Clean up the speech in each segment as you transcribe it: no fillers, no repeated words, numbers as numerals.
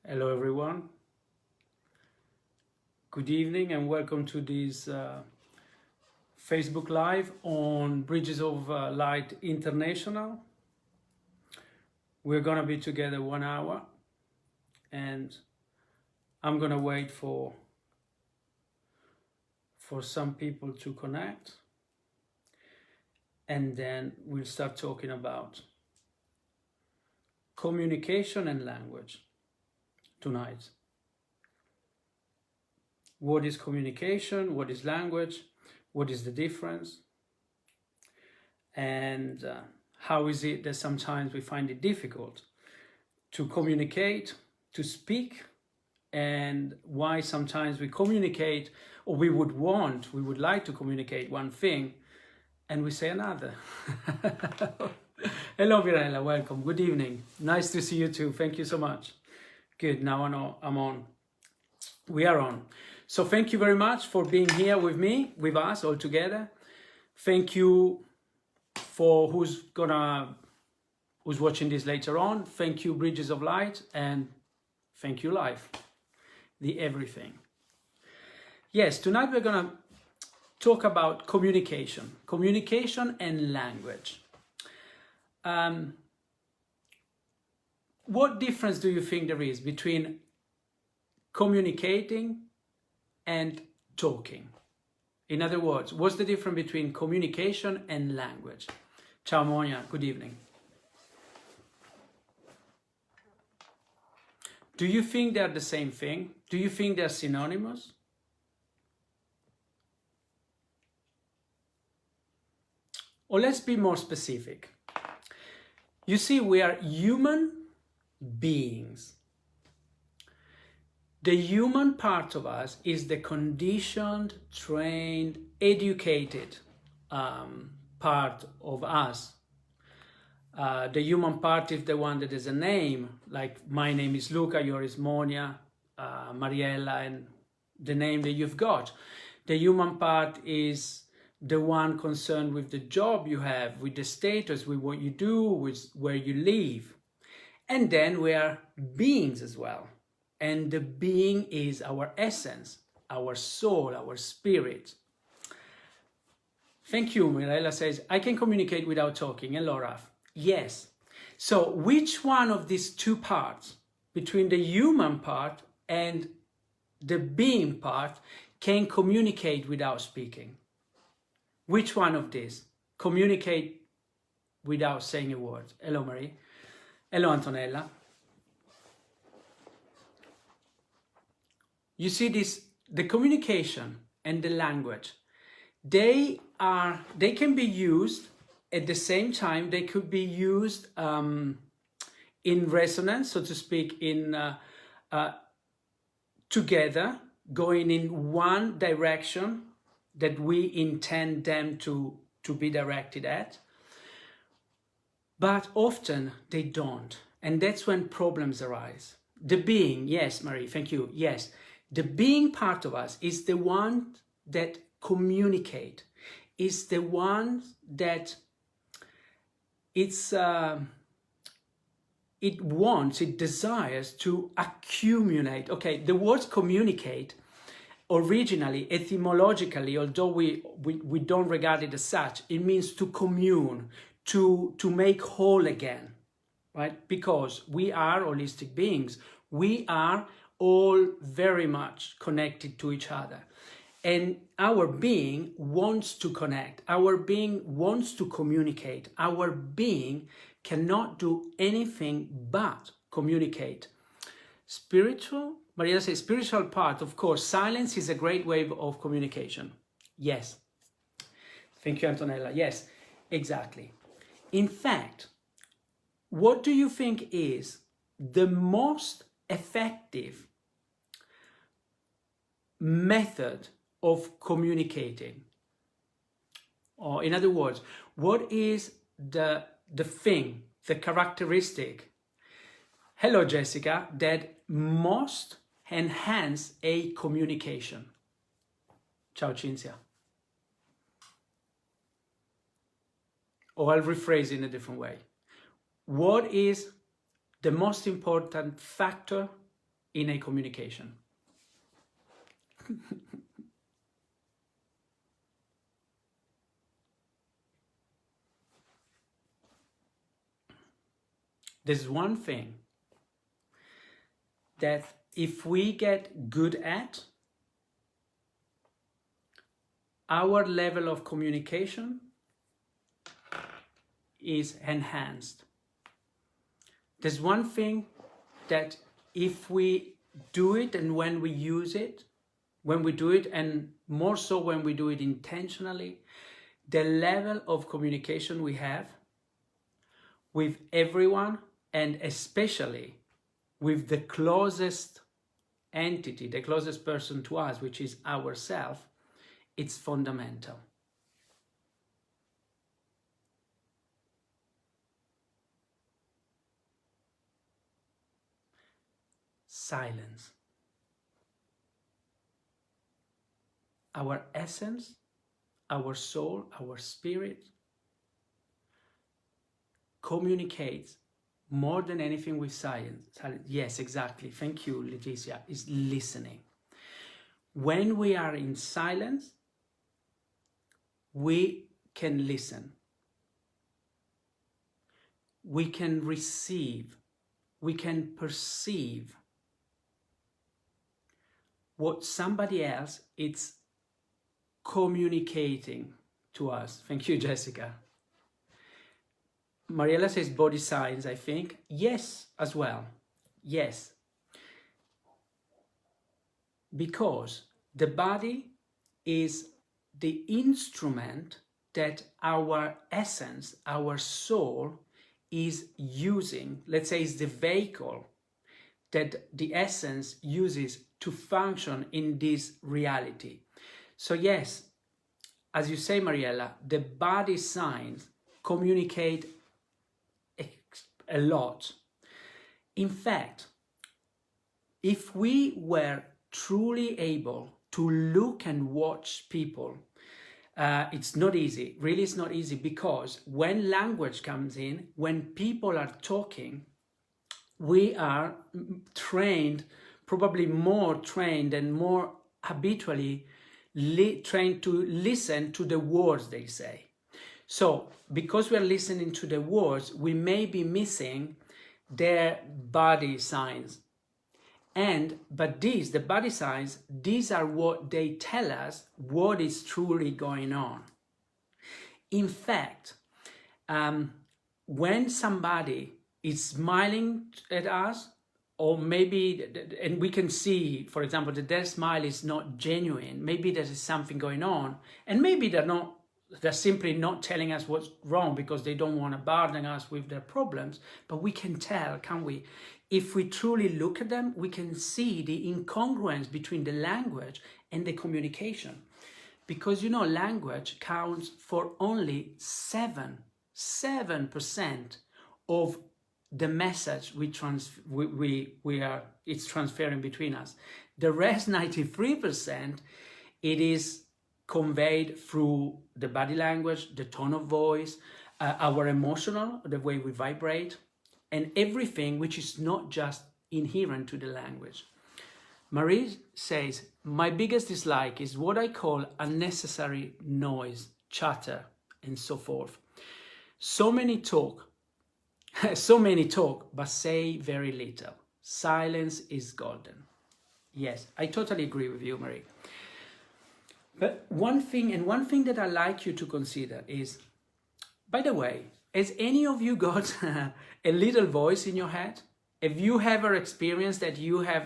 Hello everyone, good evening and welcome to this Facebook Live on Bridges of Light International. We're gonna be together 1 hour and I'm gonna wait for some people to connect, and then we'll start talking about communication and language tonight. What is communication? What is language? What is the difference? And how is it that sometimes we find it difficult to communicate, to speak, and why sometimes we communicate, or we would like to communicate one thing and we say another. Hello Virella, welcome, good evening. Nice to see you too, thank you so much. Good, now I know I'm on. We are on. So thank you very much for being here with me, with us all together. Thank you for who's watching this later on. Thank you Bridges of Light, and thank you Life, the everything. Yes, tonight we're gonna talk about communication and language. What difference do you think there is between communicating and talking? In other words, what's the difference between communication and language? Ciao Monia, good evening. Do you think they're the same thing? Do you think they're synonymous? Or let's be more specific. You see, we are human beings. The human part of us is the conditioned, trained, educated part of us. The human part is the one that has a name, like my name is Luca, yours is Monia, Mariella, and the name that you've got. The human part is the one concerned with the job you have, with the status, with what you do, with where you live. And then we are beings as well. And the being is our essence, our soul, our spirit. Thank you, Mirella says, I can communicate without talking. Hello, Raf. Yes. So which one of these two parts, between the human part and the being part, can communicate without speaking? Which one of these communicate without saying a word? Hello, Marie. Hello, Antonella. You see this, the communication and the language, they can be used at the same time. They could be used in resonance, so to speak, in together, going in one direction that we intend them to be directed at. But often they don't, and that's when problems arise. The being, yes, Marie, thank you, yes. The being part of us is the one that communicate, is the one that it desires to accumulate. Okay, the word communicate originally, etymologically, although we don't regard it as such, it means to commune, to make whole again, right? Because we are holistic beings. We are all very much connected to each other. And our being wants to connect. Our being wants to communicate. Our being cannot do anything but communicate. Spiritual, Maria says, spiritual part, of course, silence is a great way of communication. Yes. Thank you, Antonella. Yes, exactly. In fact, what do you think is the most effective method of communicating? Or in other words, what is the thing, the characteristic, hello Jessica, that most enhance a communication? Ciao Cinzia. Or I'll rephrase in a different way. What is the most important factor in a communication. There's one thing that if we get good at, our level of communication is enhanced. There's one thing that if we do it and when we use it, when we do it, and more so when we do it intentionally, the level of communication we have with everyone, and especially with the closest entity, the closest person to us, which is ourselves, it's fundamental. Silence. Our essence, our soul, our spirit communicates more than anything with silence. Yes, exactly. Thank you, Leticia. Is listening. When we are in silence, we can listen. We can receive. We can perceive what somebody else is communicating to us. Thank you, Jessica. Mariella says body signs, I think. Yes, as well. Yes. Because the body is the instrument that our essence, our soul is using. Let's say it's the vehicle that the essence uses to function in this reality. So yes, as you say, Mariella, the body signs communicate a lot. In fact, if we were truly able to look and watch people, it's not easy. Really, it's not easy, because when language comes in, when people are talking, we are trained, probably more trained and more habitually trained to listen to the words they say. So because we are listening to the words, we may be missing their body signs. But the body signs, these are what they tell us what is truly going on. In fact, when somebody is smiling at us, or maybe, and we can see, for example, that their smile is not genuine, maybe there is something going on, and maybe they're simply not telling us what's wrong because they don't want to burden us with their problems, but we can tell, can't we? If we truly look at them, we can see the incongruence between the language and the communication. Because, you know, language counts for only 7% of the message it's transferring between us. The rest, 93%, it is conveyed through the body language, the tone of voice, our emotional, the way we vibrate, and everything which is not just inherent to the language. Marie says, my biggest dislike is what I call unnecessary noise, chatter, and so forth. So many talk, but say very little. Silence is golden. Yes, I totally agree with you, Marie. But one thing that I like you to consider is, by the way, has any of you got a little voice in your head? Have you ever experienced that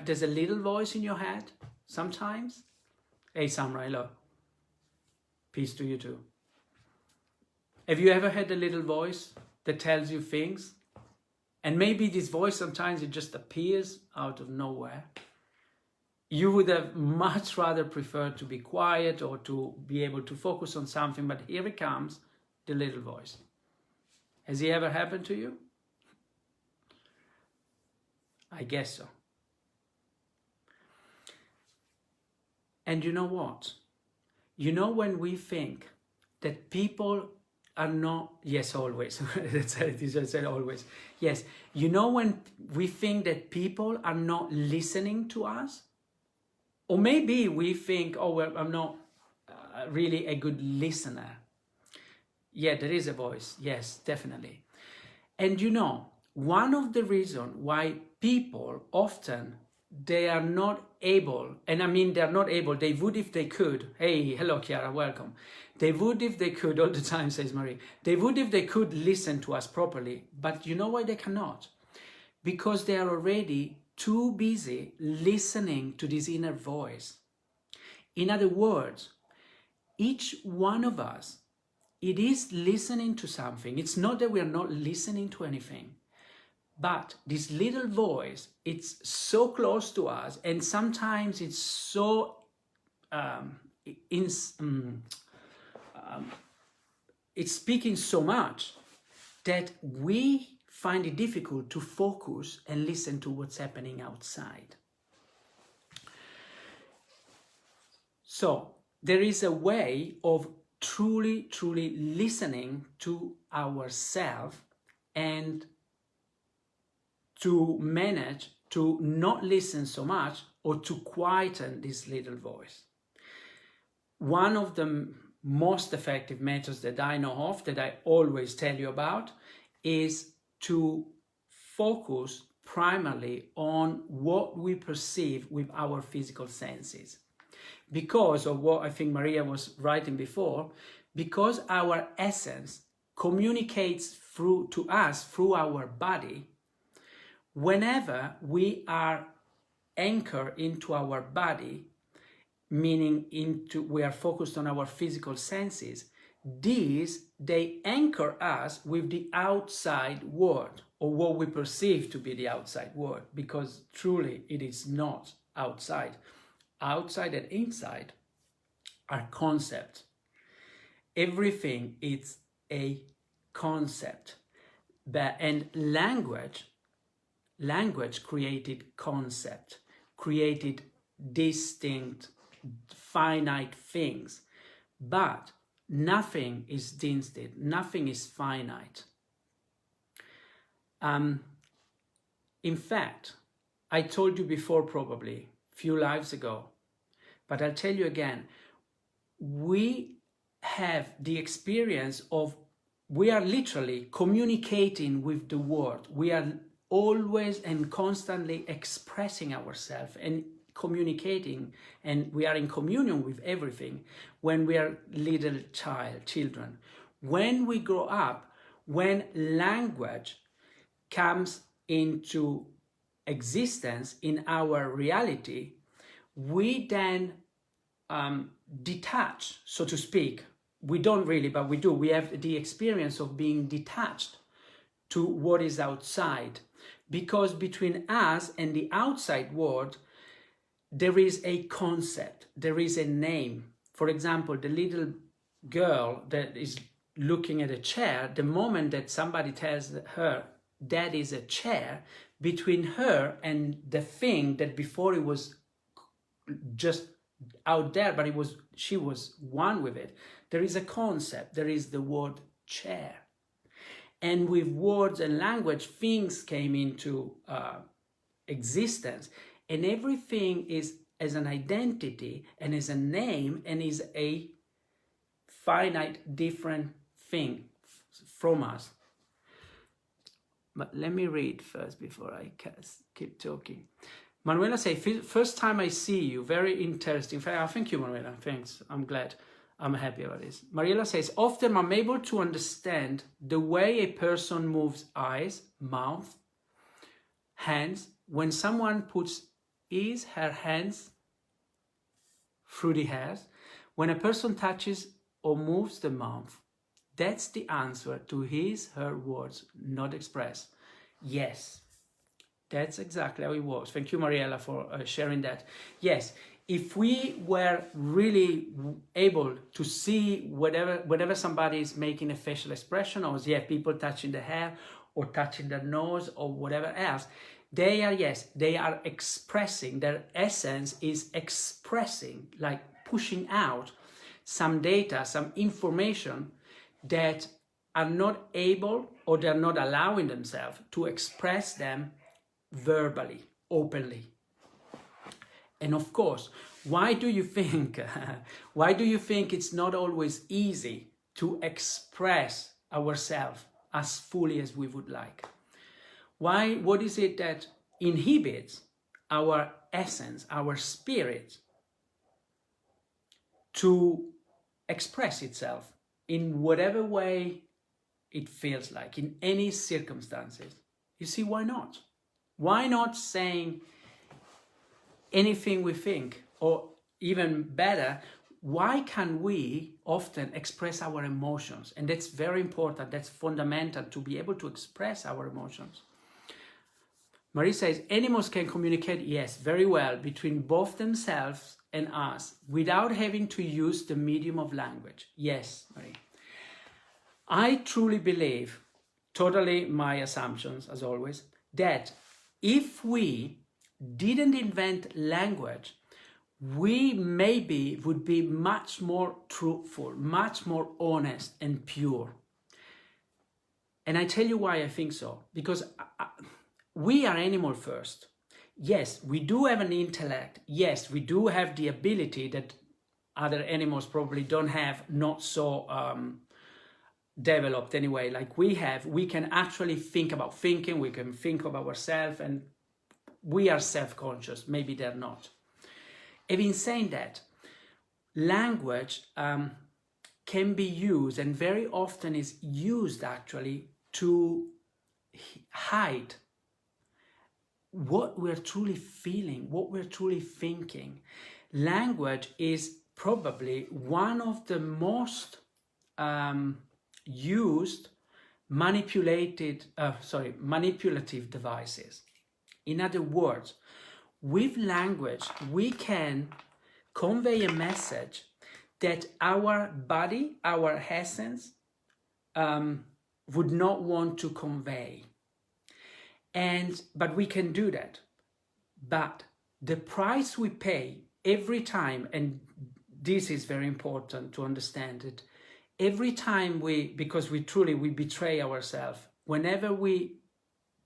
there's a little voice in your head sometimes? Hey, Samra, hello. Peace to you too. Have you ever had a little voice that tells you things? And maybe this voice sometimes it just appears out of nowhere. You would have much rather preferred to be quiet or to be able to focus on something, but here it comes, the little voice. Has it ever happened to you? I guess so. And you know what? You know, when we think that people are not, yes, always. I said always. Yes, you know when we think that people are not listening to us? Or maybe we think, oh, well, I'm not really a good listener. Yeah, there is a voice. Yes, definitely. And you know, one of the reasons why people often, they are not able, and I mean they're not able, they would if they could. Hey, hello Chiara, welcome. They would if they could, all the time, says Marie. They would if they could listen to us properly. But you know why they cannot? Because they are already too busy listening to this inner voice. In other words, each one of us, it is listening to something. It's not that we are not listening to anything, but this little voice, it's so close to us, and sometimes it's so it's speaking so much that we find it difficult to focus and listen to what's happening outside. So there is a way of truly listening to ourselves and to manage to not listen so much, or to quieten this little voice. One of the most effective methods that I know of, that I always tell you about, is to focus primarily on what we perceive with our physical senses. Because of what I think Maria was writing before, because our essence communicates to us through our body, whenever we are anchored into our body, meaning we are focused on our physical senses, they anchor us with the outside world, or what we perceive to be the outside world, because truly it is not outside. Outside and inside are concepts. Everything is a concept. And language created concept, created distinct, finite things. But nothing is distinct, nothing is finite. In fact, I told you before, probably a few lives ago, but I'll tell you again, we have the experience of, we are literally communicating with the world. We are always and constantly expressing ourselves and communicating, and we are in communion with everything when we are little children. When we grow up, when language comes into existence in our reality, we then detach, so to speak. We don't really, but we do. We have the experience of being detached to what is outside, because between us and the outside world, there is a concept, there is a name. For example, the little girl that is looking at a chair, the moment that somebody tells her that is a chair, between her and the thing that before it was just out there, but she was one with it, there is a concept, there is the word chair. And with words and language, things came into existence, and everything is as an identity and as a name and is a finite, different thing from us. But let me read first before I keep talking. Manuela says, first time I see you, very interesting. Thank you, Manuela, thanks, I'm glad. I'm happy about this. Mariela says, often I'm able to understand the way a person moves eyes, mouth, hands, when someone puts her hands through the hairs, when a person touches or moves the mouth. That's the answer to her words, not expressed. Yes, that's exactly how it works. Thank you, Mariela, for sharing that. Yes. If we were really able to see whenever somebody is making a facial expression, or people touching the hair or touching their nose or whatever else, they are expressing, their essence is expressing, like pushing out some data, some information that are not able, or they're not allowing themselves to express them verbally, openly. And of course, why do you think it's not always easy to express ourselves as fully as we would like? What is it that inhibits our essence, our spirit, to express itself in whatever way it feels like, in any circumstances? You see, why not? Why not saying anything we think? Or even better, why can we often express our emotions? And that's very important, that's fundamental, to be able to express our emotions. Marie says, animals can communicate, yes, very well, between both themselves and us, without having to use the medium of language. Yes, Marie. I truly believe, totally my assumptions as always, that if we didn't invent language, we maybe would be much more truthful, much more honest and pure. And I tell you why I think so. Because we are animal first. Yes, we do have an intellect. Yes, we do have the ability that other animals probably don't have, not so developed anyway, like we have. We can actually think about thinking, we can think of ourselves, and we are self-conscious, maybe they're not. Having said that, language can be used, and very often is used actually, to hide what we're truly feeling, what we're truly thinking. Language is probably one of the most used manipulative devices. In other words, with language, we can convey a message that our body, our essence, would not want to convey. But we can do that. But the price we pay every time, and this is very important to understand it, every time because we betray ourselves, whenever we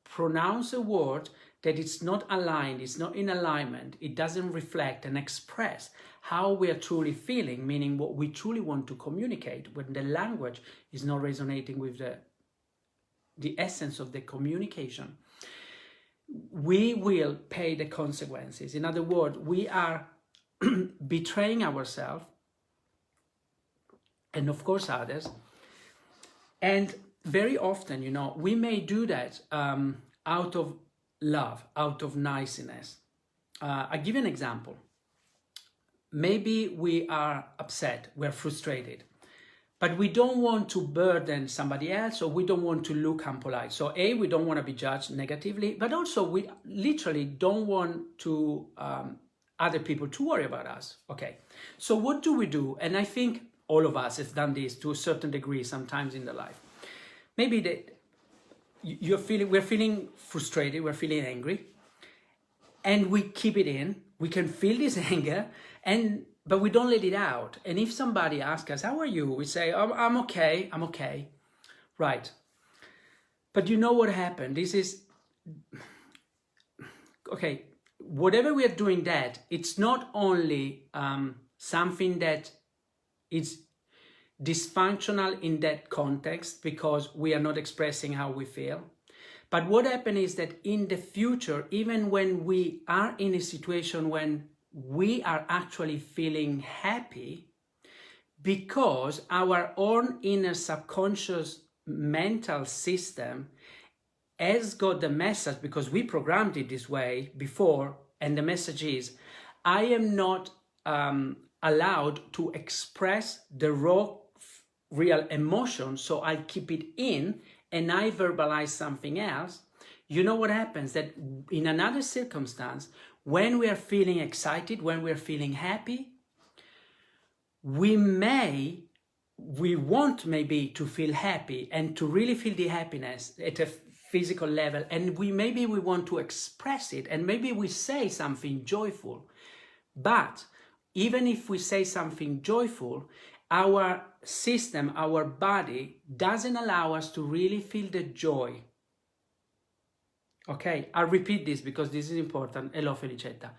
pronounce a word that it's not aligned, it's not in alignment, it doesn't reflect and express how we are truly feeling, meaning what we truly want to communicate, when the language is not resonating with the essence of the communication, we will pay the consequences. In other words, we are betraying ourselves, and of course others. And very often, we may do that out of love, out of niceness. I'll give you an example. Maybe we are upset, we're frustrated, but we don't want to burden somebody else, or we don't want to look unpolite. So we don't want to be judged negatively, but also we literally don't want to other people to worry about us. Okay, so what do we do? And I think all of us have done this to a certain degree sometimes in the life. Maybe that we're feeling frustrated, we're feeling angry, and we keep it in. We can feel this anger, but we don't let it out. And if somebody asks us, how are you? We say, I'm okay, I'm okay. Right. But you know what happened? This is, okay, whatever we are doing that, it's not only something that is dysfunctional in that context because we are not expressing how we feel. But what happened is that in the future, even when we are in a situation when we are actually feeling happy, because our own inner subconscious mental system has got the message, because we programmed it this way before, and the message is, I am not allowed to express the raw, real emotion, so I keep it in and I verbalize something else. You know what happens? That in another circumstance, when we are feeling excited, when we are feeling happy, we want maybe to feel happy and to really feel the happiness at a physical level, and we want to express it, and maybe we say something joyful. But even if we say something joyful, our system, our body doesn't allow us to really feel the joy. Okay, I'll repeat this because this is important. Hello, Felicetta.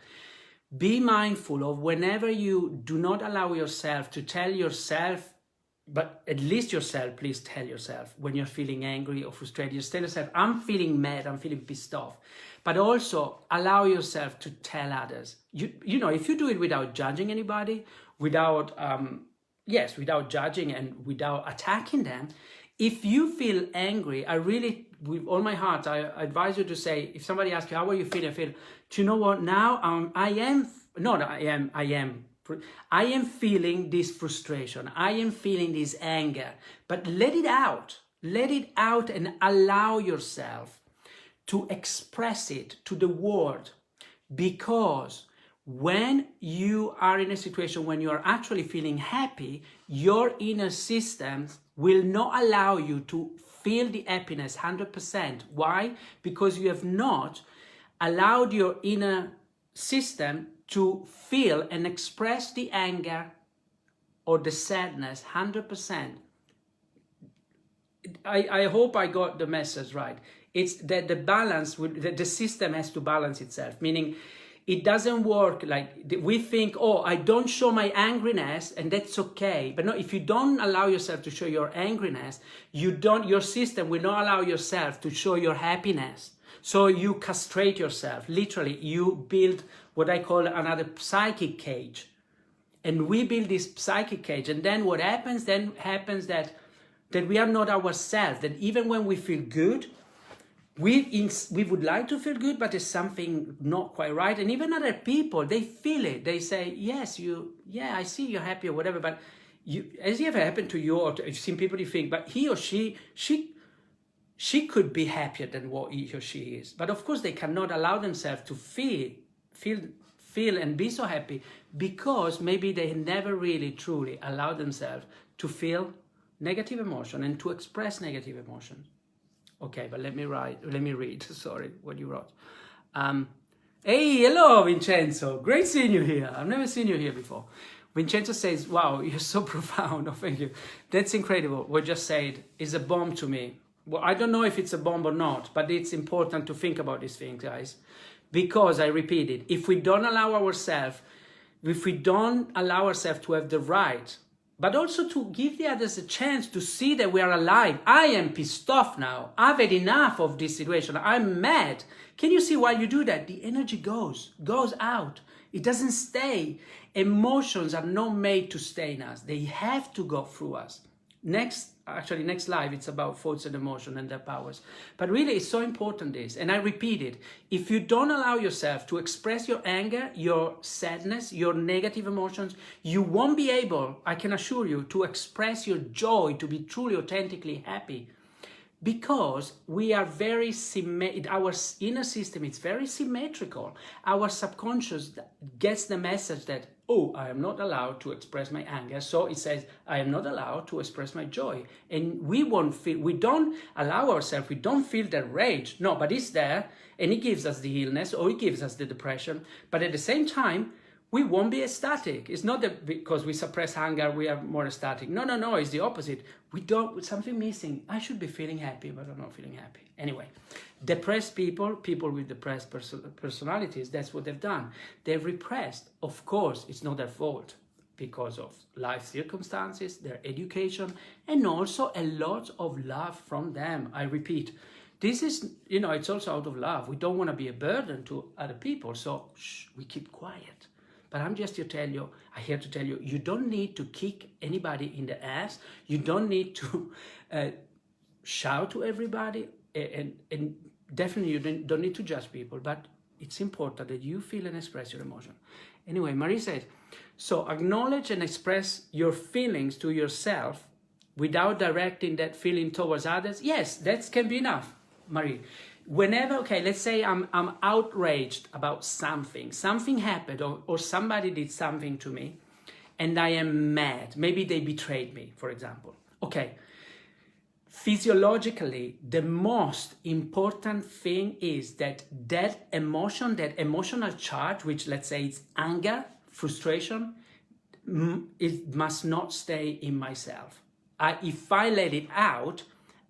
Be mindful of whenever you do not allow yourself to tell yourself, but at least yourself, please tell yourself when you're feeling angry or frustrated, just tell yourself, I'm feeling mad, I'm feeling pissed off. But also allow yourself to tell others. You know, if you do it without judging anybody, without, without judging and without attacking them, if you feel angry, I really, with all my heart, I advise you to say, if somebody asks you, how are you feeling? I feel, do you know what, now I am feeling this frustration. I am feeling this anger, but let it out and allow yourself to express it to the world, because when you are in a situation when you are actually feeling happy, your inner systems will not allow you to feel the happiness 100%. Why? Because you have not allowed your inner system to feel and express the anger or the sadness 100%. I hope I got the message right. It's that the balance, the system has to balance itself, meaning it doesn't work like we think, oh, I don't show my angriness and that's okay. But no, if you don't allow yourself to show your angriness, your system will not allow yourself to show your happiness. So you castrate yourself. Literally, you build what I call another psychic cage. And we build this psychic cage. And then what happens? Then happens that we are not ourselves. That even when we feel good, we would like to feel good, but there's something not quite right. And even other people, they feel it. They say, yes, I see you're happy or whatever, but has it ever happened to you, or you've seen people you think, but he or she could be happier than what he or she is. But of course, they cannot allow themselves to feel and be so happy, because maybe they never really truly allowed themselves to feel negative emotion and to express negative emotion. Okay, but let me read, sorry, what you wrote. Hey, hello, Vincenzo. Great seeing you here. I've never seen you here before. Vincenzo says, wow, you're so profound. Oh, thank you. That's incredible. What you just said is a bomb to me. Well, I don't know if it's a bomb or not, but it's important to think about these things, guys. Because, I repeat it, if we don't allow ourselves to have the right, but also to give the others a chance to see that we are alive. I am pissed off now. I've had enough of this situation. I'm mad. Can you see why you do that? The energy goes out. It doesn't stay. Emotions are not made to stay in us. They have to go through us. Next live, it's about thoughts and emotion and their powers. But really, it's so important this, and I repeat it. If you don't allow yourself to express your anger, your sadness, your negative emotions, you won't be able, I can assure you, to express your joy, to be truly, authentically happy. Because we are very our inner system is very symmetrical. Our subconscious gets the message that, oh, I am not allowed to express my anger. So it says, I am not allowed to express my joy. And we don't allow ourselves, we don't feel the rage. No, but it's there, and it gives us the illness, or it gives us the depression. But at the same time, we won't be ecstatic. It's not that because we suppress anger, we are more ecstatic. No, it's the opposite. With something missing. I should be feeling happy, but I'm not feeling happy. Anyway, depressed people with depressed personalities, that's what they've done. They've repressed. Of course, it's not their fault, because of life circumstances, their education, and also a lot of love from them. I repeat, this is, it's also out of love. We don't want to be a burden to other people, so we keep quiet. But I'm just here to tell you, you don't need to kick anybody in the ass. You don't need to shout to everybody. And definitely you don't need to judge people. But it's important that you feel and express your emotion. Anyway, Marie says, so acknowledge and express your feelings to yourself without directing that feeling towards others. Yes, that can be enough, Marie. Whenever, okay, let's say I'm outraged about something happened, or somebody did something to me, and I am mad. Maybe they betrayed me, for example. Okay, physiologically, the most important thing is that emotion, that emotional charge, which let's say it's anger, frustration, it must not stay in myself. If I let it out,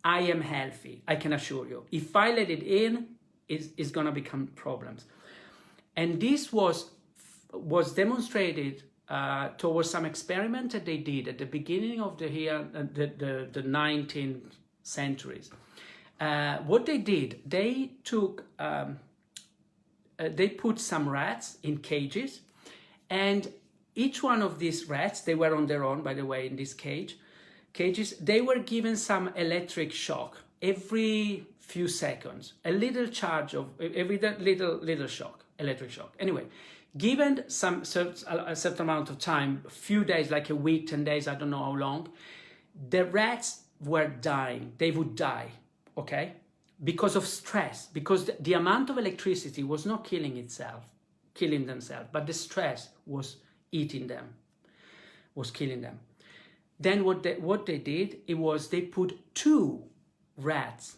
I am healthy, I can assure you. If I let it in, it's gonna become problems. And this was demonstrated towards some experiment that they did at the beginning of the 19th centuries. What they did, they took, they put some rats in cages, and each one of these rats, they were on their own, by the way, in this cages, they were given some electric shock every few seconds, a little charge of every little shock, electric shock. Anyway, given a certain amount of time, a few days, like a week, 10 days, I don't know how long, the rats were dying. They would die, okay? Because of stress, because the amount of electricity was not killing themselves, but the stress was eating them, was killing them. Then what they did, it was they put 2 rats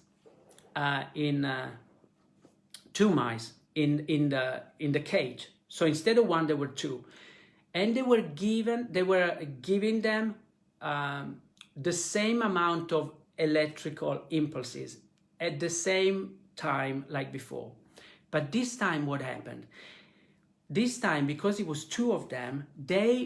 two mice in the cage. So instead of 1, there were 2, and they were giving them the same amount of electrical impulses at the same time like before. But this time what happened? This time, because it was 2 of them,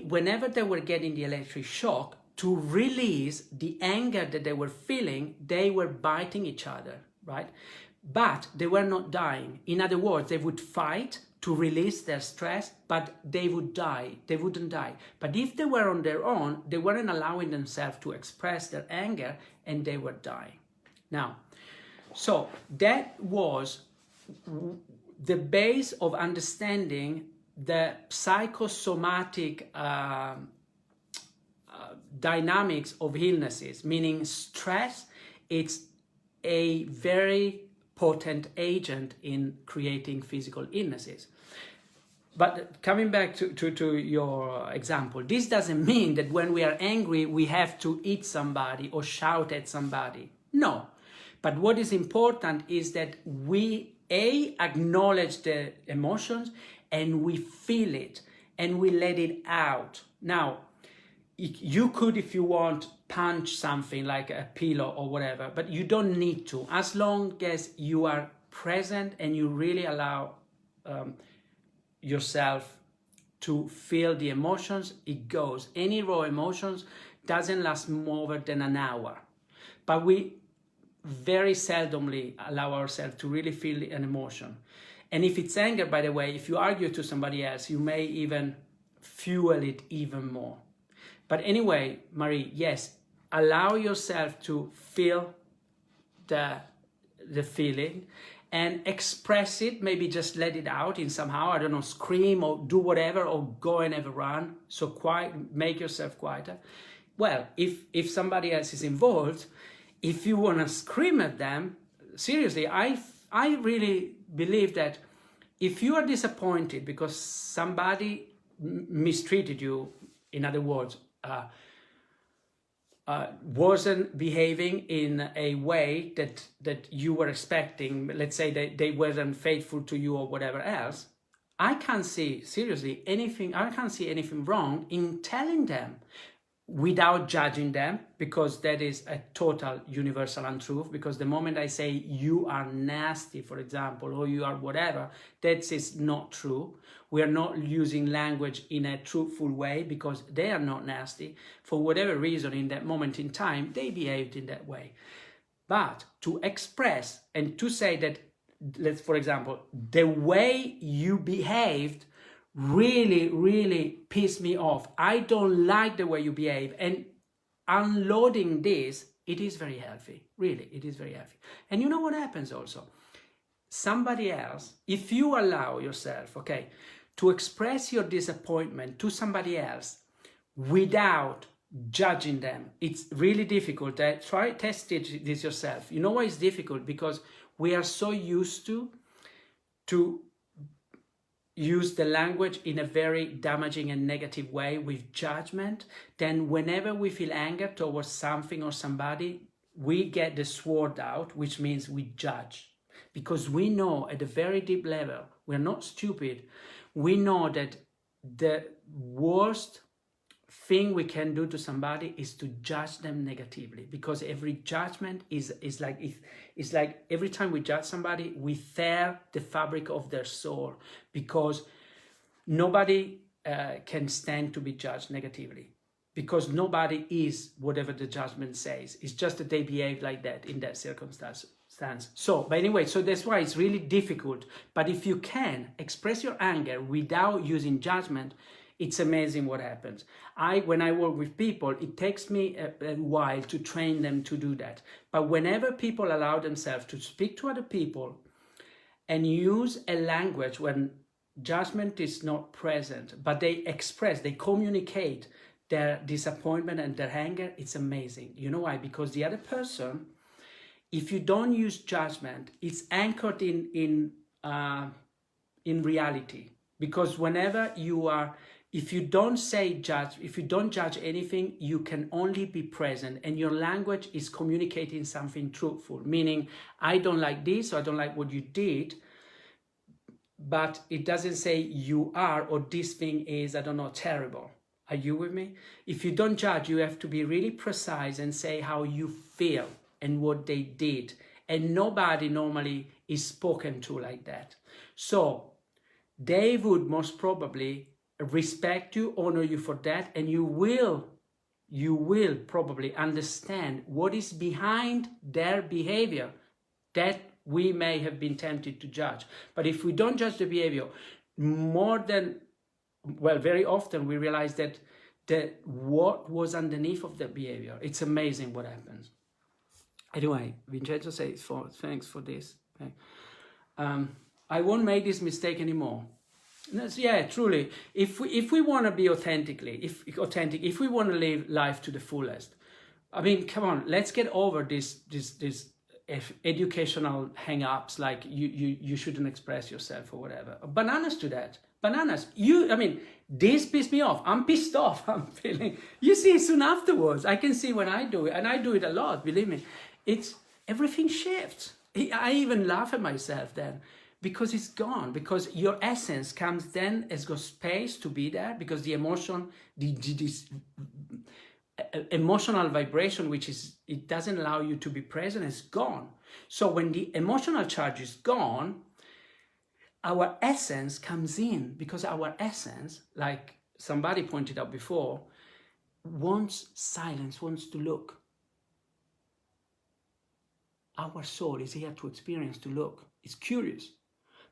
whenever they were getting the electric shock, to release the anger that they were feeling, they were biting each other, right? But they were not dying. In other words, they would fight to release their stress, but they would die. They wouldn't die. But if they were on their own, they weren't allowing themselves to express their anger, and they were dying. Now, so that was the base of understanding the psychosomatic dynamics of illnesses, meaning stress, it's a very potent agent in creating physical illnesses. But coming back to your example, this doesn't mean that when we are angry, we have to eat somebody or shout at somebody. No. But what is important is that we acknowledge the emotions, and we feel it, and we let it out. Now, you could, if you want, punch something like a pillow or whatever, but you don't need to. As long as you are present and you really allow yourself to feel the emotions, it goes. Any raw emotions doesn't last more than an hour. But we very seldomly allow ourselves to really feel an emotion. And if it's anger, by the way, if you argue to somebody else, you may even fuel it even more. But anyway, Marie, yes, allow yourself to feel the feeling and express it. Maybe just let it out in somehow, I don't know, scream or do whatever, or go and have a run. So quiet, make yourself quieter. Well, if somebody else is involved, if you want to scream at them, seriously, I really believe that if you are disappointed because somebody mistreated you, in other words, wasn't behaving in a way that you were expecting, let's say they weren't faithful to you or whatever else, I can't see, seriously, I can't see anything wrong in telling them without judging them, because that is a total universal untruth. Because the moment I say you are nasty, for example, or you are whatever, that is not true. We are not using language in a truthful way, because they are not nasty. For whatever reason, in that moment in time, they behaved in that way. But to express and to say that, let's, for example, the way you behaved really pissed me off. I don't like the way you behave. And unloading this, it is very healthy. Really, it is very healthy. And you know what happens also? Somebody else, if you allow yourself, okay, to express your disappointment to somebody else without judging them, it's really difficult. Try test this yourself. You know why it's difficult? Because we are so used to use the language in a very damaging and negative way with judgment. Then whenever we feel anger towards something or somebody, we get the sword out, which means we judge. Because we know at a very deep level, we're not stupid, we know that the worst thing we can do to somebody is to judge them negatively, because every judgment is like every time we judge somebody, we tear the fabric of their soul, because nobody can stand to be judged negatively, because nobody is whatever the judgment says. It's just that they behave like that in that circumstance. So, but anyway, so that's why it's really difficult. But if you can express your anger without using judgment, it's amazing what happens. When I work with people, it takes me a while to train them to do that. But whenever people allow themselves to speak to other people and use a language when judgment is not present, but they communicate their disappointment and their anger, it's amazing. You know why? Because the other person, if you don't use judgment, it's anchored in reality. Because whenever you are, if you don't judge anything, you can only be present, and your language is communicating something truthful, meaning I don't like this, or I don't like what you did, but it doesn't say you are, or this thing is, I don't know, terrible. Are you with me? If you don't judge, you have to be really precise and say how you feel and what they did. And nobody normally is spoken to like that. So they would most probably respect you, honor you for that, and you will probably understand what is behind their behavior that we may have been tempted to judge. But if we don't judge the behavior, very often we realize that what was underneath of the behavior. It's amazing what happens. Anyway, Vincenzo says, thanks for this. Okay. I won't make this mistake anymore. Yeah, truly. If we want to be authentic, if we want to live life to the fullest, I mean, come on, let's get over this educational hang-ups, like you shouldn't express yourself or whatever. Bananas to that. Bananas. This pissed me off. I'm pissed off. I'm feeling. You see, soon afterwards, I can see when I do it, and I do it a lot. Believe me, everything shifts. I even laugh at myself then, because it's gone. Because your essence comes then, has got space to be there, because the emotion, this emotional vibration, it doesn't allow you to be present, is gone. So when the emotional charge is gone, our essence comes in, because our essence, like somebody pointed out before, wants silence, wants to look. Our soul is here to experience, to look. It's curious.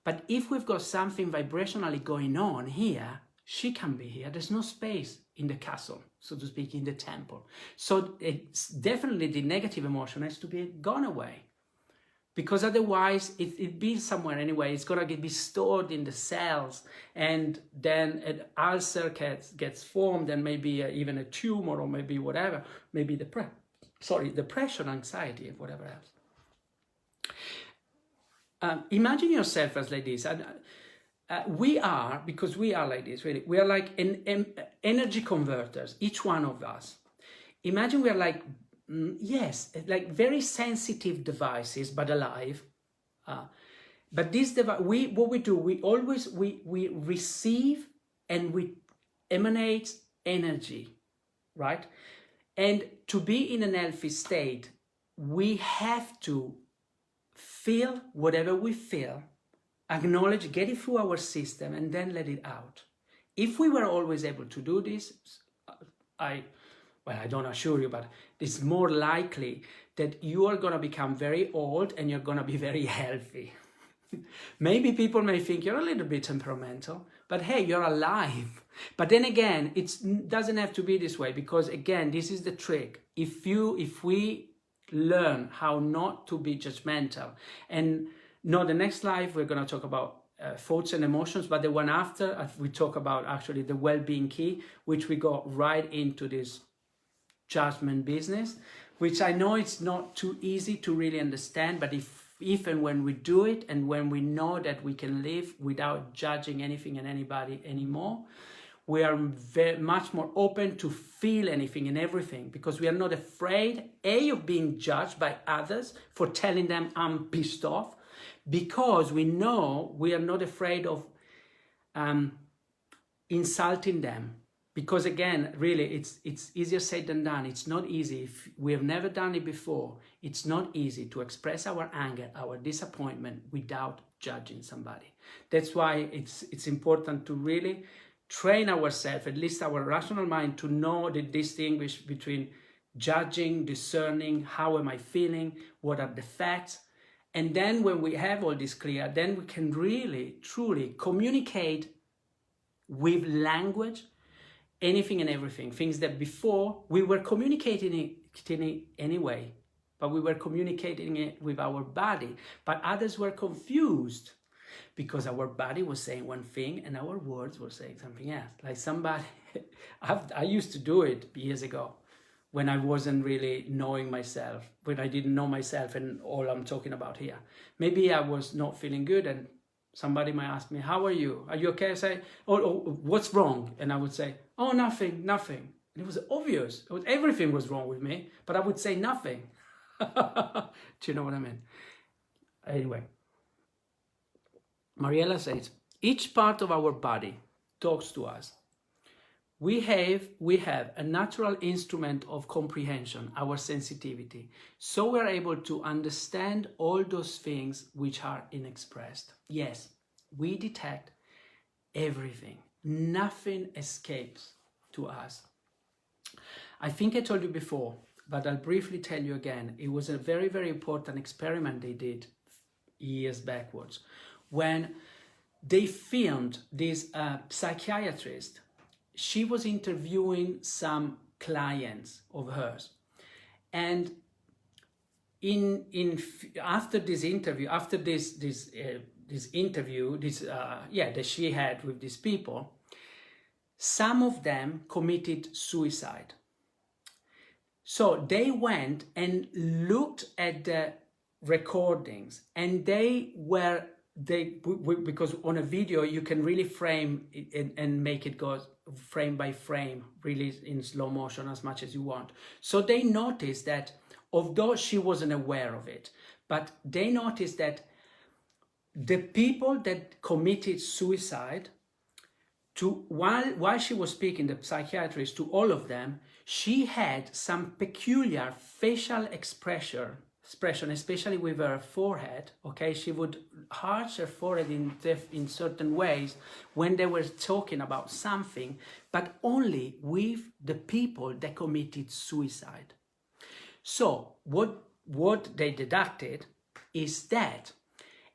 But if we've got something vibrationally going on here, she can be here. There's no space in the castle, so to speak, in the temple. So it's definitely the negative emotion has to be gone away. Because otherwise, it be somewhere anyway. It's going to be stored in the cells, and then an ulcer gets formed, and maybe even a tumor, or maybe whatever, maybe depression, anxiety, whatever else. Imagine yourself as like this. We are like this, really. We are like energy converters, each one of us. Imagine we are like, like very sensitive devices, but alive. But this device, what we do, we receive and we emanate energy, right? And to be in an healthy state, we have to feel whatever we feel, acknowledge, get it through our system, and then let it out. If we were always able to do this, I don't assure you, but it's more likely that you are going to become very old and you're going to be very healthy. Maybe people may think you're a little bit temperamental, but hey, you're alive. But then again, it doesn't have to be this way, because again, this is the trick. If we learn how not to be judgmental, and the next live we're going to talk about thoughts and emotions, but the one after we talk about actually the well-being key, which we go right into this judgment business, which I know it's not too easy to really understand, but if and when we do it, and when we know that we can live without judging anything and anybody anymore, we are very much more open to feel anything and everything, because we are not afraid, of being judged by others for telling them I'm pissed off, because we know we are not afraid of insulting them, Because again, really, it's easier said than done. It's not easy. If we have never done it before, it's not easy to express our anger, our disappointment without judging somebody. That's why it's important to really train ourselves, at least our rational mind, to know the distinguish between judging, discerning, how am I feeling, what are the facts. And then when we have all this clear, then we can really, truly communicate with language, anything and everything, things that before we were communicating it anyway, but we were communicating it with our body, but others were confused because our body was saying one thing and our words were saying something else. Like somebody, I used to do it years ago when I wasn't really knowing myself, when I didn't know myself and all I'm talking about here. Maybe I was not feeling good and somebody might ask me, how are you? Are you okay? I say, oh, what's wrong? And I would say, oh, nothing. And it was obvious. Everything was wrong with me, but I would say nothing. Do you know what I mean? Anyway, Mariella says, each part of our body talks to us. We have a natural instrument of comprehension, our sensitivity. So we're able to understand all those things which are unexpressed. Yes, we detect everything. Nothing escapes to us. I think I told you before, but I'll briefly tell you again. It was a very, very important experiment they did years backwards when they filmed this psychiatrist. She was interviewing some clients of hers, and after this interview that she had with these people, some of them committed suicide. So they went and looked at the recordings, and because on a video you can really frame it and make it go frame by frame, really in slow motion as much as you want. So they noticed that, although she wasn't aware of it, but they noticed that the people that committed suicide, while she was speaking, the psychiatrist, to all of them, she had some peculiar facial expression, especially with her forehead. Okay, she would arch her forehead in certain ways when they were talking about something, but only with the people that committed suicide. So what they deducted is that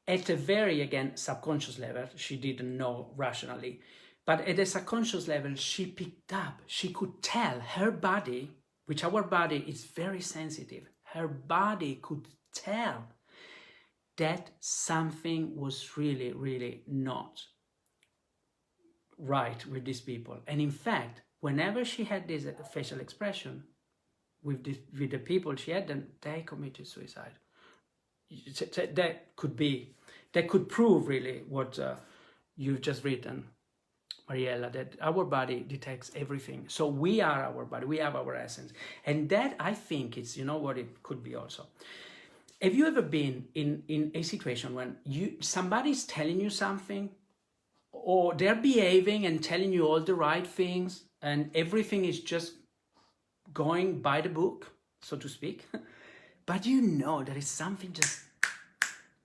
at a very, again, subconscious level, she didn't know rationally, but at a subconscious level, she picked up, she could tell her body, which our body is very sensitive, her body could tell that something was really, really not right with these people. And in fact, whenever she had this facial expression with the people she had, then they committed suicide. That could prove really what you've just written, Mariella, that our body detects everything. So we are our body, we have our essence. And that, I think, it's, you know what it could be also. Have you ever been in a situation when somebody's telling you something, or they're behaving and telling you all the right things, and everything is just going by the book, so to speak, but you know there is something just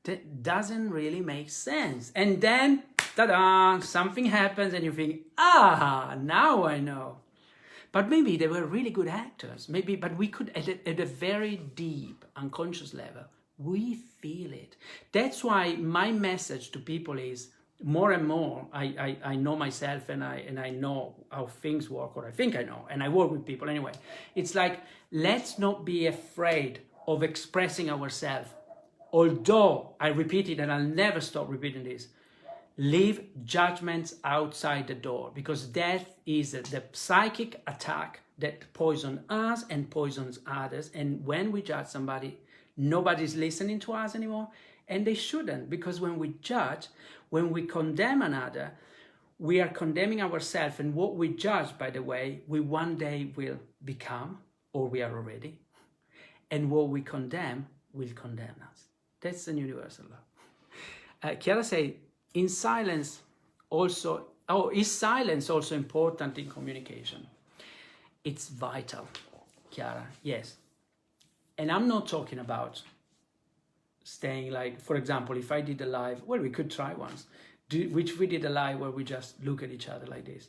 that doesn't really make sense, and then ta-da, something happens and you think, now I know. But maybe they were really good actors, maybe, but we could, at a very deep unconscious level, we feel it. That's why my message to people is, more and more, I know myself, and I know how things work, or I think I know, and I work with people anyway. It's like, let's not be afraid of expressing ourselves. Although, I repeat it, and I'll never stop repeating this, leave judgments outside the door, because that is the psychic attack that poisons us and poisons others. And when we judge somebody, nobody's listening to us anymore, and they shouldn't, because when we judge, when we condemn another, we are condemning ourselves, and what we judge, by the way, we one day will become, or we are already, and what we condemn will condemn us. That's the universal law. Chiara says, in silence also Oh, is silence also important in communication? It's vital, Chiara, yes. And I'm not talking about staying like, for example, if I did a live, well, we could try once, which we did a live where we just look at each other like this.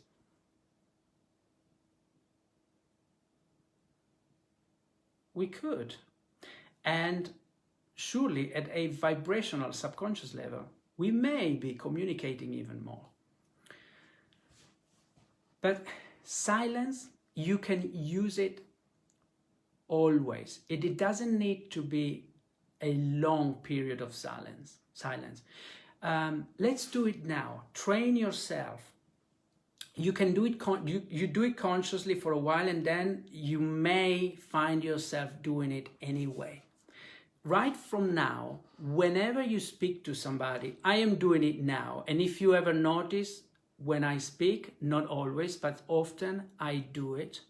We could. And surely at a vibrational subconscious level, we may be communicating even more. But silence, you can use it always. It doesn't need to be a long period of silence. Let's do it now. Train yourself. You can do it, you do it consciously for a while, and then you may find yourself doing it anyway. Right from now, whenever you speak to somebody, I am doing it now. And if you ever notice, when I speak, not always, but often I do it,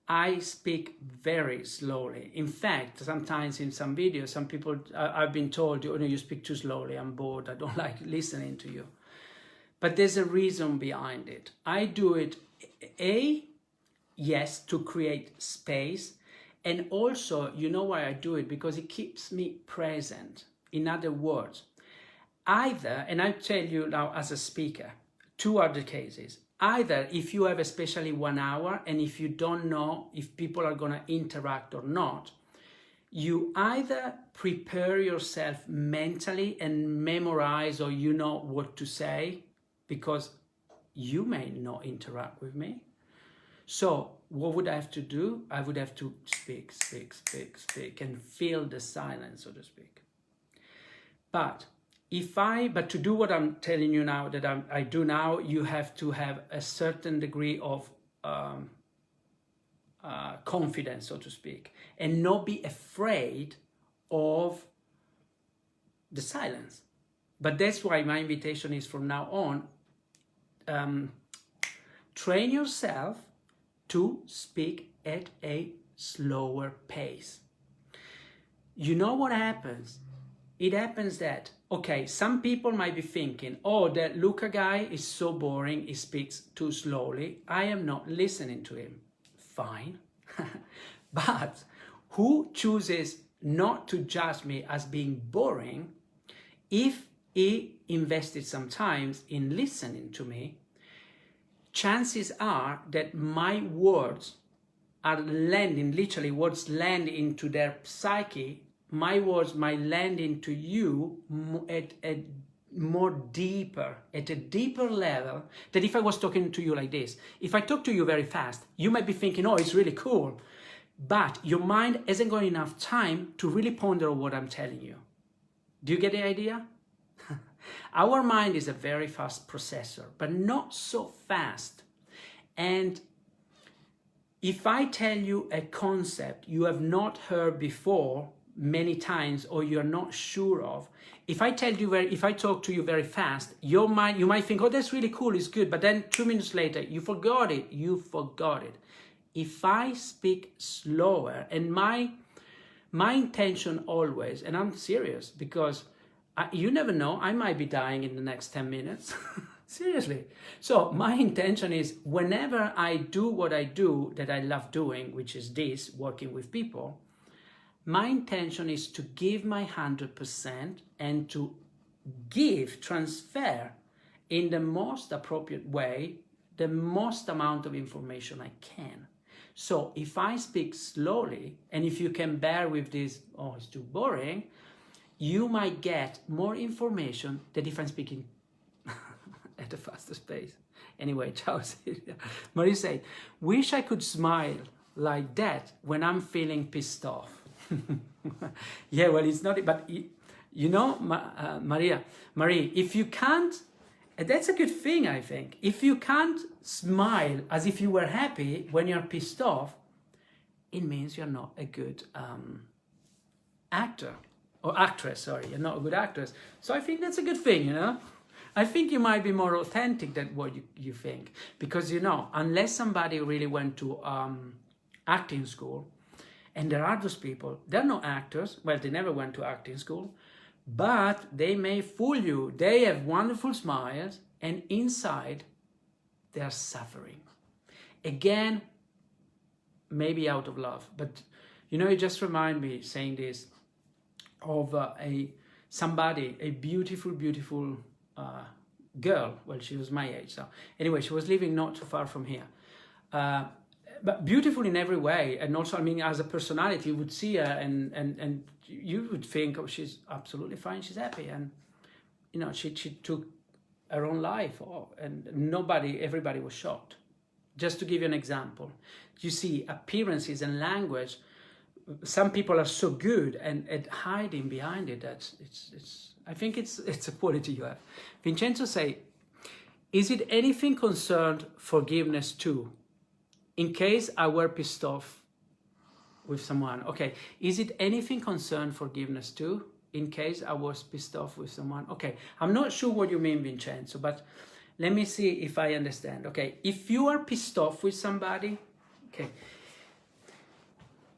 I speak very slowly. In fact, sometimes in some videos, some people, I've been told, oh, no, you speak too slowly, I'm bored, I don't like listening to you. But there's a reason behind it. I do it, yes, to create space. And also, you know why I do it? Because it keeps me present. In other words, either, and I tell you now as a speaker, two other cases. Either if you have especially 1 hour and if you don't know if people are going to interact or not, you either prepare yourself mentally and memorize, or you know what to say, because you may not interact with me. So what would I have to do? I would have to speak and feel the silence, so to speak. But to do what I'm telling you now that I do now, you have to have a certain degree of confidence, so to speak, and not be afraid of the silence. But that's why my invitation is from now on, train yourself to speak at a slower pace. You know what happens? It happens that, okay, some people might be thinking, oh, that Luca guy is so boring, he speaks too slowly, I am not listening to him. Fine. But who chooses not to judge me as being boring if he invested some time in listening to me? Chances are that my words are landing, literally words land into their psyche. My words might land into you at a deeper level than if I was talking to you like this. If I talk to you very fast, you might be thinking, oh, it's really cool. But your mind hasn't got enough time to really ponder on what I'm telling you. Do you get the idea? Our mind is a very fast processor, but not so fast. And if I tell you a concept you have not heard before many times, or you're not sure of, if I talk to you very fast, you might think, oh, that's really cool, it's good, but then 2 minutes later, you forgot it. If I speak slower, and my intention always, and I'm serious, because you never know, I might be dying in the next 10 minutes. Seriously. So my intention is, whenever I do what I do that I love doing, which is this, working with people, my intention is to give my 100% and to transfer in the most appropriate way, the most amount of information I can. So if I speak slowly, and if you can bear with this, oh, it's too boring, you might get more information than if I'm speaking at a faster pace. Anyway, ciao, Silvia. Marie said, wish I could smile like that when I'm feeling pissed off. Yeah, well, it's not, but you know, Marie, if you can't, that's a good thing, I think. If you can't smile as if you were happy when you're pissed off, it means you're not a good actor. Or actress, sorry, you're not a good actress. So I think that's a good thing, you know. I think you might be more authentic than what you think. Because, you know, unless somebody really went to acting school, and there are those people, they're not actors, well, they never went to acting school, But they may fool you. They have wonderful smiles, and inside they are suffering. Again, maybe out of love, but you know, it just reminds me, saying this, of somebody, a beautiful girl. Well, she was my age, so anyway, she was living not too far from here, but beautiful in every way. And also, I mean, as a personality, you would see her and you would think, oh, she's absolutely fine, she's happy. And you know, she took her own life, and everybody was shocked. Just to give you an example, you see, appearances and language, some people are so good at hiding behind it that I think it's a quality you have. Vincenzo say, is it anything concerned forgiveness too? In case I were pissed off with someone. Okay, is it anything concerned forgiveness too? In case I was pissed off with someone. Okay, I'm not sure what you mean, Vincenzo, but let me see if I understand. Okay, if you are pissed off with somebody, okay,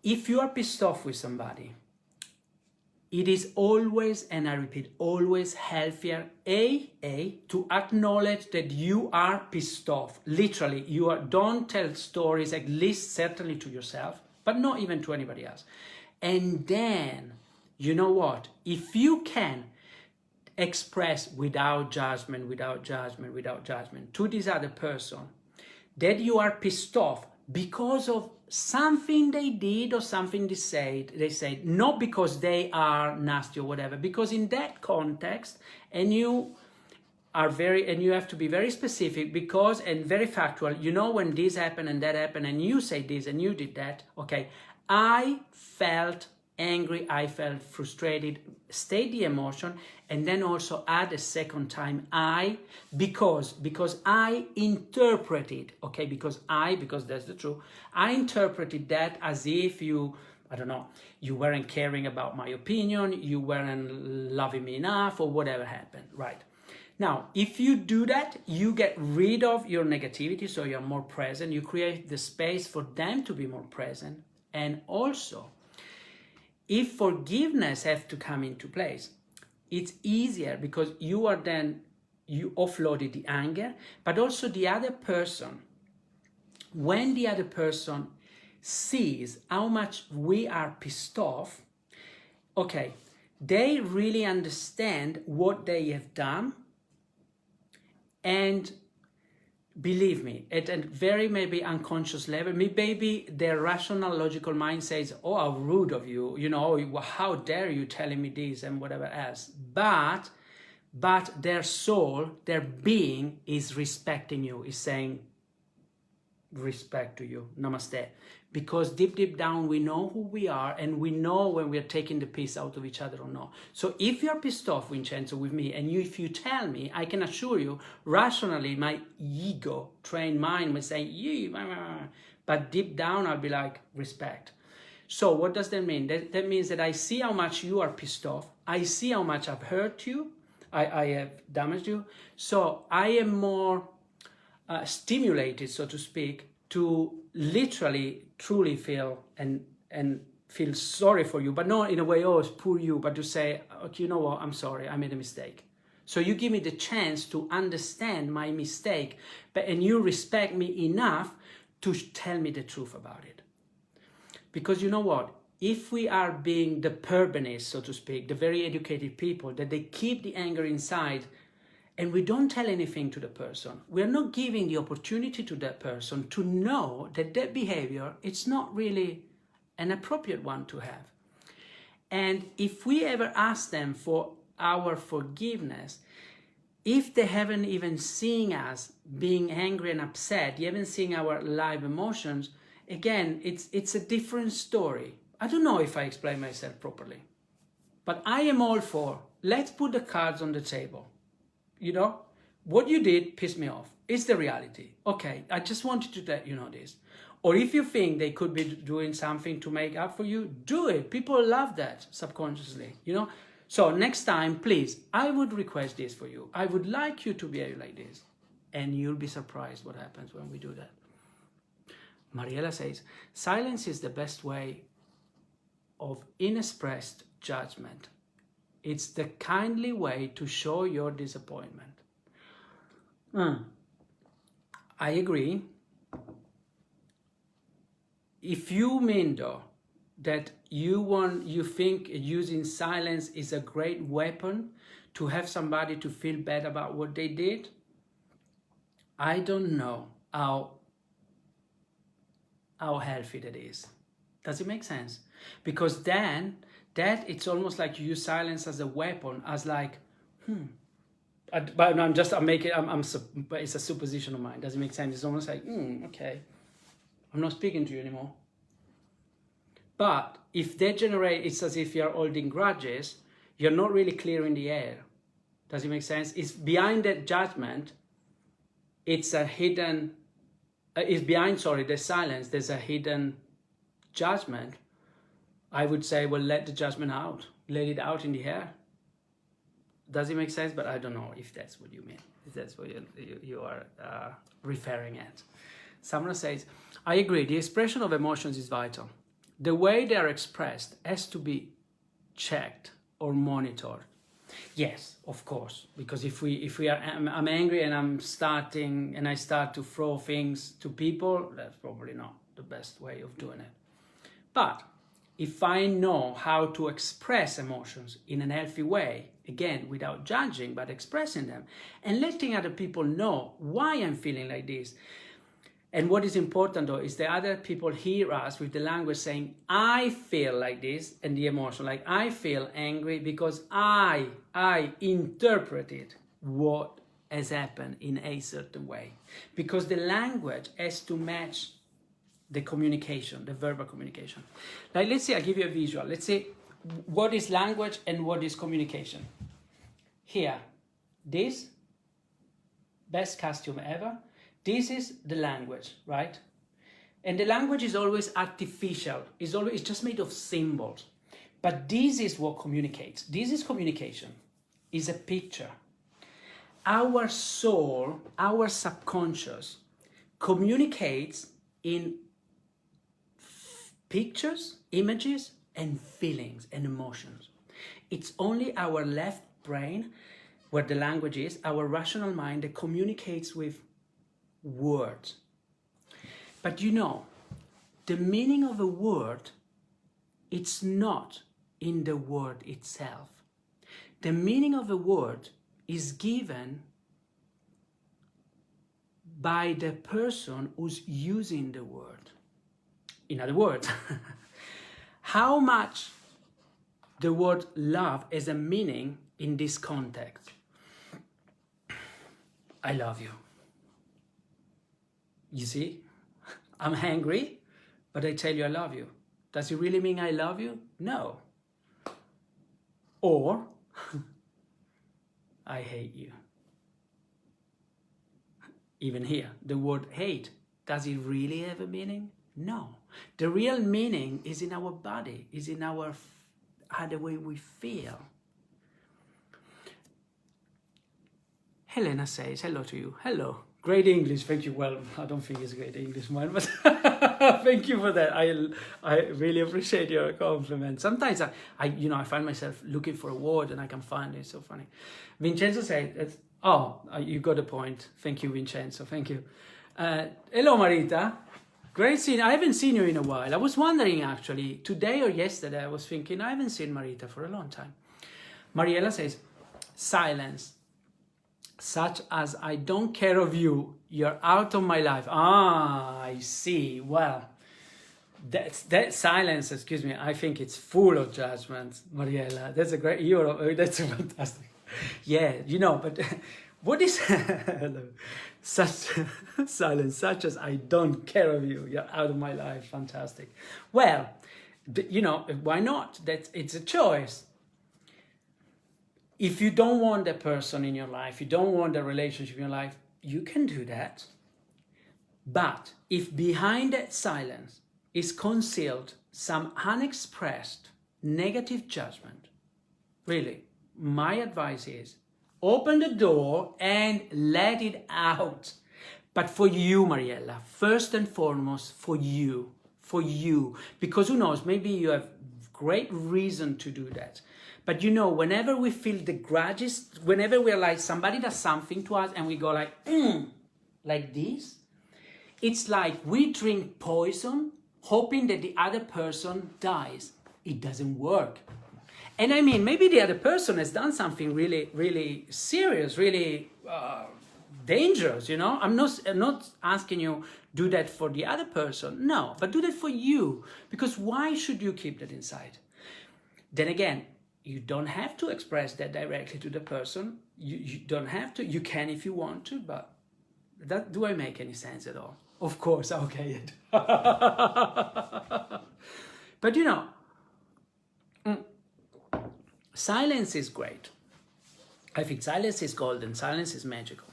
if you are pissed off with somebody, it is always, and I repeat, always healthier, to acknowledge that you are pissed off. Literally, don't tell stories, at least certainly to yourself, but not even to anybody else. And then, you know what? If you can express without judgment to this other person that you are pissed off because of something they did or something they said, not because they are nasty or whatever, because in that context, and you have to be very specific, because, and very factual, you know, when this happened and that happened and you say this and you did that, okay, I felt angry, I felt frustrated, state the emotion, and then also add a second time because I interpreted, okay, because that's the truth, I interpreted that as if you, I don't know, you weren't caring about my opinion, you weren't loving me enough, or whatever happened, right? Now, if you do that, you get rid of your negativity, so you're more present, you create the space for them to be more present, and also, if forgiveness has to come into place, it's easier because you offloaded the anger, but also the other person, when the other person sees how much we are pissed off, okay, they really understand what they have done, and believe me, at a very maybe unconscious level, maybe their rational, logical mind says, oh, how rude of you, you know, how dare you telling me this and whatever else. But their soul, their being is respecting you, is saying respect to you, namaste. Because deep down, we know who we are, and we know when we are taking the piss out of each other or not. So if you're pissed off, Vincenzo, with me, and if you tell me, I can assure you, rationally, my ego, trained mind will say, but deep down, I'll be like, respect. So what does that mean? That means that I see how much you are pissed off. I see how much I've hurt you. I have damaged you. So I am more stimulated, so to speak, to literally, truly feel and feel sorry for you, but not in a way, oh, it's poor you, but to say, okay, you know what, I'm sorry, I made a mistake. So you give me the chance to understand my mistake, and you respect me enough to tell me the truth about it. Because you know what, if we are being the purbanists, so to speak, the very educated people, that they keep the anger inside, and we don't tell anything to the person, we're not giving the opportunity to that person to know that that behavior, it's not really an appropriate one to have. And if we ever ask them for our forgiveness, if they haven't even seen us being angry and upset, you haven't seen our live emotions, again, it's a different story. I don't know if I explain myself properly, but I am all for, let's put the cards on the table. You know, what you did pissed me off. It's the reality. Okay, I just wanted to let you know this. Or if you think they could be doing something to make up for you, do it. People love that subconsciously, you know. So next time, please, I would request this for you. I would like you to behave like this. And you'll be surprised what happens when we do that. Mariela says, silence is the best way of inexpressed judgment. It's the kindly way to show your disappointment. I agree. If you mean though that you think using silence is a great weapon to have somebody to feel bad about what they did, I don't know how healthy that is. Does it make sense? Because then that it's almost like you use silence as a weapon, as like, but it's a supposition of mine. Does it make sense? It's almost like, okay, I'm not speaking to you anymore. But if they generate, it's as if you're holding grudges, you're not really clearing the air. Does it make sense? It's behind that judgment, it's a hidden, it's behind, the silence, there's a hidden judgment. I would say, well, let the judgment out. Let it out in the air. Does it make sense? But I don't know if that's what you mean, if that's what you are referring at. Someone says, I agree, the expression of emotions is vital. The way they are expressed has to be checked or monitored. Yes, of course, because if I'm angry and I start to throw things to people, that's probably not the best way of doing it. But if I know how to express emotions in a healthy way, again, without judging, but expressing them, and letting other people know why I'm feeling like this. And what is important though is the other people hear us with the language saying, I feel like this, and the emotion, like I feel angry because I interpreted what has happened in a certain way. Because the language has to match the communication, the verbal communication. Like, let's say I give you a visual. Let's say what is language and what is communication. Here, this, best costume ever. This is the language, right? And the language is always artificial. It's just made of symbols. But this is what communicates. This is communication. It's a picture. Our soul, our subconscious, communicates in pictures, images, and feelings and emotions. It's only our left brain, where the language is, our rational mind, that communicates with words. But you know, the meaning of a word, it's not in the word itself. The meaning of a word is given by the person who's using the word. In other words, how much the word love has a meaning in this context. I love you. You see, I'm angry, but I tell you I love you. Does it really mean I love you? No. Or, I hate you. Even here, the word hate, does it really have a meaning? No. The real meaning is in our body, is in our the way we feel. Helena says, hello to you. Hello. Great English, thank you. Well, I don't think it's great English, man, but thank you for that. I really appreciate your compliment. Sometimes I find myself looking for a word and I can find it. It's so funny. Vincenzo said, you got a point. Thank you, Vincenzo. Thank you. Hello, Marita. Great seeing. I haven't seen you in a while. I was wondering actually, today or yesterday, I was thinking, I haven't seen Marita for a long time. Mariella says, silence. Such as I don't care of you, you're out of my life. I see. Well, that silence, excuse me, I think it's full of judgment, Mariella. That's that's fantastic. Yeah, but what is such silence, such as I don't care of you, you're out of my life. Fantastic. Well, why not? It's a choice. If you don't want that person in your life, you don't want the relationship in your life, you can do that. But if behind that silence is concealed some unexpressed negative judgment, really, my advice is open the door and let it out. But for you, Mariella, first and foremost, for you. Because who knows, maybe you have great reason to do that. But you know, whenever we feel the grudges, whenever we're like, somebody does something to us and we go like this, it's like we drink poison hoping that the other person dies. It doesn't work. And I mean, maybe the other person has done something really, really serious, really dangerous, you know? I'm not asking you do that for the other person. No, but do that for you. Because why should you keep that inside? Then again, you don't have to express that directly to the person. You don't have to. You can if you want to, but do I make any sense at all? Of course, okay. But you know, silence is great. I think silence is golden. Silence is magical.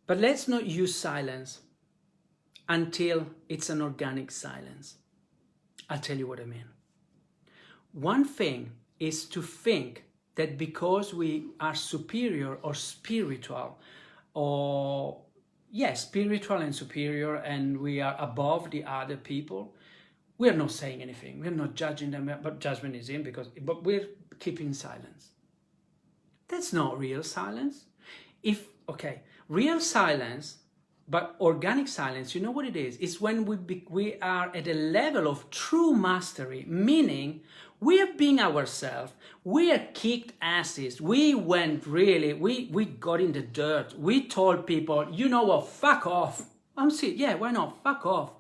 But let's not use silence until it's an organic silence. I'll tell you what I mean. One thing is to think that because we are superior or spiritual, or spiritual and superior, and we are above the other people, we are not saying anything. We're not judging them, but judgment is in but we're keeping silence. That's not real silence. Real silence, but organic silence, you know what it is? It's when we are at a level of true mastery, meaning we are being ourselves, we are kicked asses, we went really, we got in the dirt, we told people, you know what, fuck off. Yeah, why not, fuck off.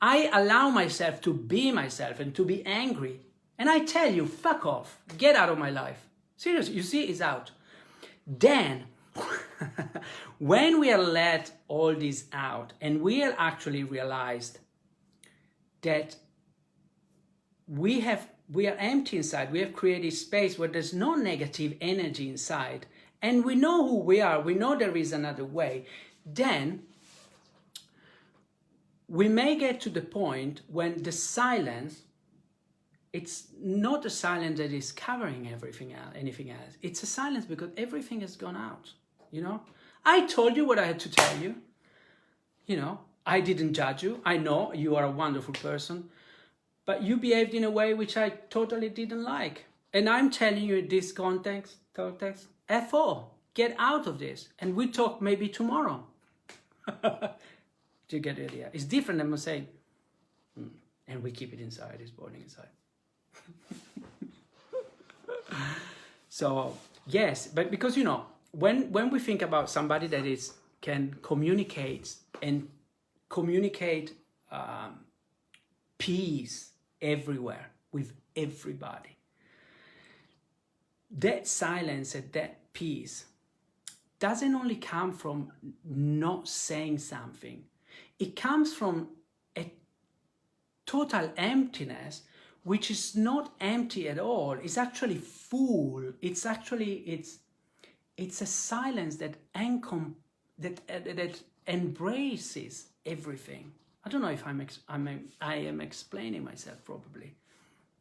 I allow myself to be myself and to be angry. And I tell you, fuck off, get out of my life. Seriously, you see, it's out. Then, when we are let all this out and we are actually realized that we are empty inside, we have created space where there's no negative energy inside, and we know who we are, we know there is another way, then we may get to the point when the silence, it's not a silence that is covering anything else. It's a silence because everything has gone out, you know? I told you what I had to tell you. You know, I didn't judge you. I know you are a wonderful person, but you behaved in a way which I totally didn't like. And I'm telling you in this context, F4, get out of this. And we talk maybe tomorrow. Do you get the idea? It's different than saying, and we keep it inside, it's boiling inside. So, yes, but because, you know, when we think about somebody that can communicate peace everywhere with everybody, that silence and that peace doesn't only come from not saying something. It comes from a total emptiness, which is not empty at all. It's actually full. It's a silence that embraces everything. I don't know if I am explaining myself probably.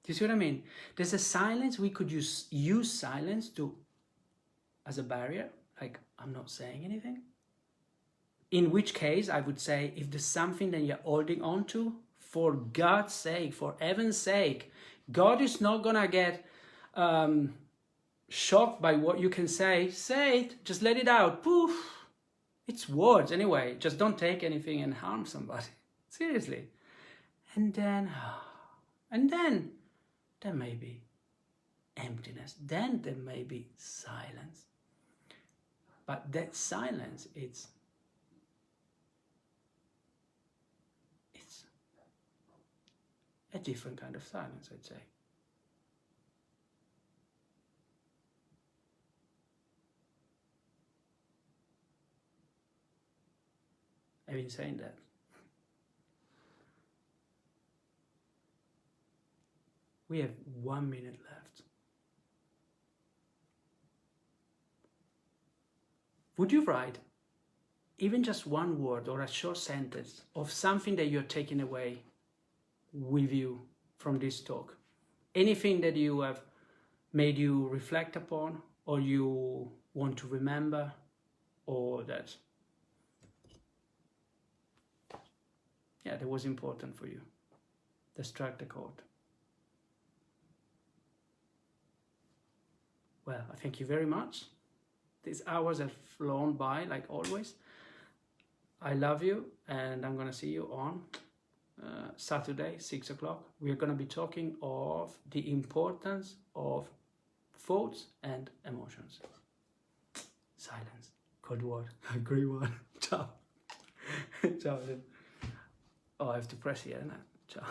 Do you see what I mean? There's a silence. We could use silence as a barrier, like I'm not saying anything. In which case, I would say, if there's something that you're holding on to, for God's sake, for heaven's sake, God is not gonna get shocked by what you can say. Say it, just let it out. Poof. It's words anyway. Just don't take anything and harm somebody. Seriously. And then there may be emptiness. Then there may be silence. But that silence, it's a different kind of silence, I'd say. I've been saying that. We have 1 minute left. Would you write even just one word or a short sentence of something that you're taking away with you from this talk? Anything that you have made you reflect upon, or you want to remember, or that was important for you. the structure chord. Well, I thank you very much. These hours have flown by like always. I love you, and I'm gonna see you on Saturday, 6 o'clock. We're gonna be talking of the importance of thoughts and emotions. Silence, cold word, green one. Ciao. Ciao. Oh, I have to press here, isn't it? Ciao.